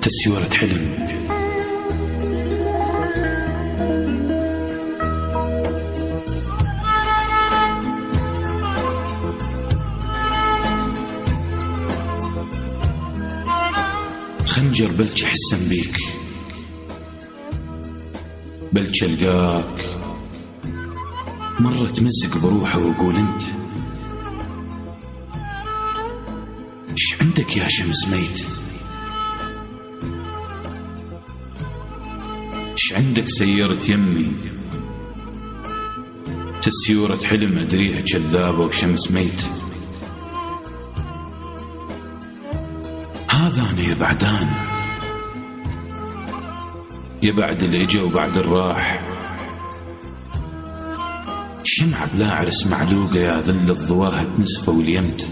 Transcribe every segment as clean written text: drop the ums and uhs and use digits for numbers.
تسيورة حلم. خنجر بلش أحسن بيك، بلش ألقاك مرة تمزق بروحه وأقول أنت إيش عندك يا شمس ميت؟ إيش عندك سيارة يمي تسيورة حلم أدريها كذابة وشمس ميت؟ هذا أنا يا بعدان، يا بعد اللي اجا وبعد الراح، شمعة بلا عرس معلوقة يا ذل الضواهة نسفة واليمت.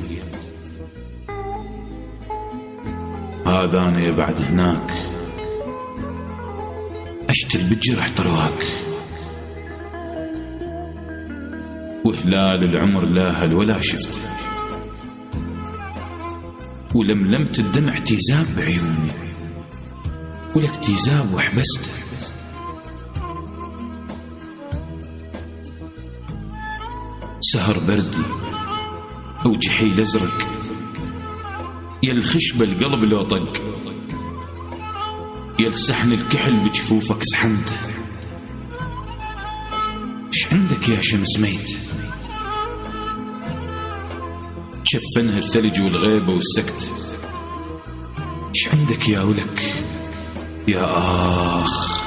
هذا أنا يا بعد هناك أشتل بالجرح طرواك، وهلال العمر لا هل ولا شفت، ولملمت الدمع تيزاب بعيوني، ولك تيزاب وحبست. سهر بردي أو جحيل أزرق، يا الخشبة القلب لو طق، يا السحن الكحل بجفوفك سحنته. إيش عندك يا شمس ميت؟ شفنها الثلج والغيبة والسكت. إيش عندك يا ولك يا آخ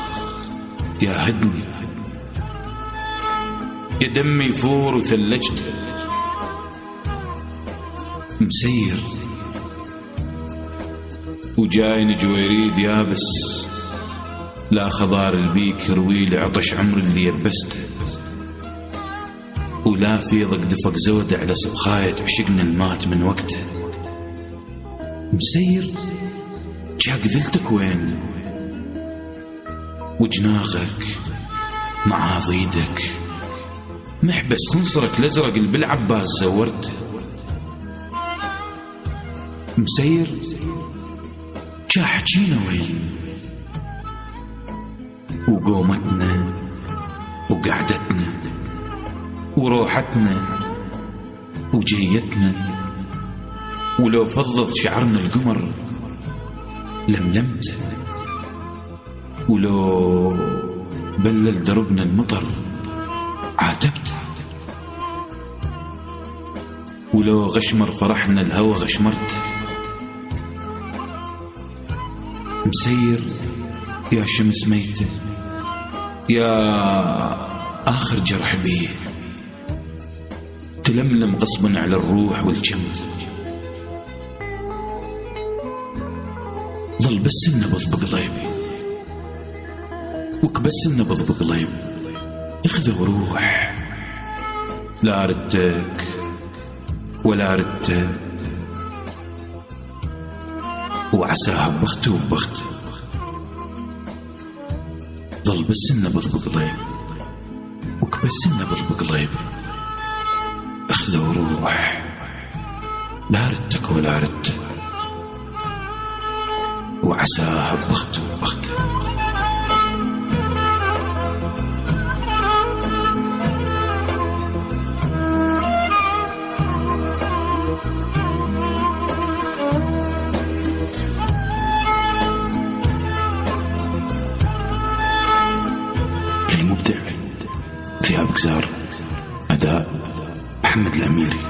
يا هدني، يا دمي يفور وثلجت. مسير وجايني جويريد يابس، لا خضار البيك يرويلي عطش عمر اللي يبسته، ولا في ضق دفق زود على صبخاية عشقنا المات من وقته. مسير جاك ذلتك وين؟ وجناخك مع ضيدك محبس خنصرك الازرق اللي بالعباس زورته. مسير جا حجينا وين؟ وقومتنا وقعدتنا وروحتنا وجيتنا، ولو فضض شعرنا القمر لملمت، ولو بلل دربنا المطر عاتبت، ولو غشمر فرحنا الهوى غشمرت. مسير يا شمس ميتة، يا آخر جرح بيه تلملم غصبا على الروح والجمد. ظل بس النبض بقليبي، وكبس النبض بقليبي، اخذ وروح، لا ردك ولا ردت، وعساها ببختي وببختي. ظل بس النبض بقليبي، وكبس النبض بقليبي، اخذ وروح، لا ردك ولا ردت، وعساها ببختي وببختي. المبدع ثياب كزار، أداء محمد الأميري.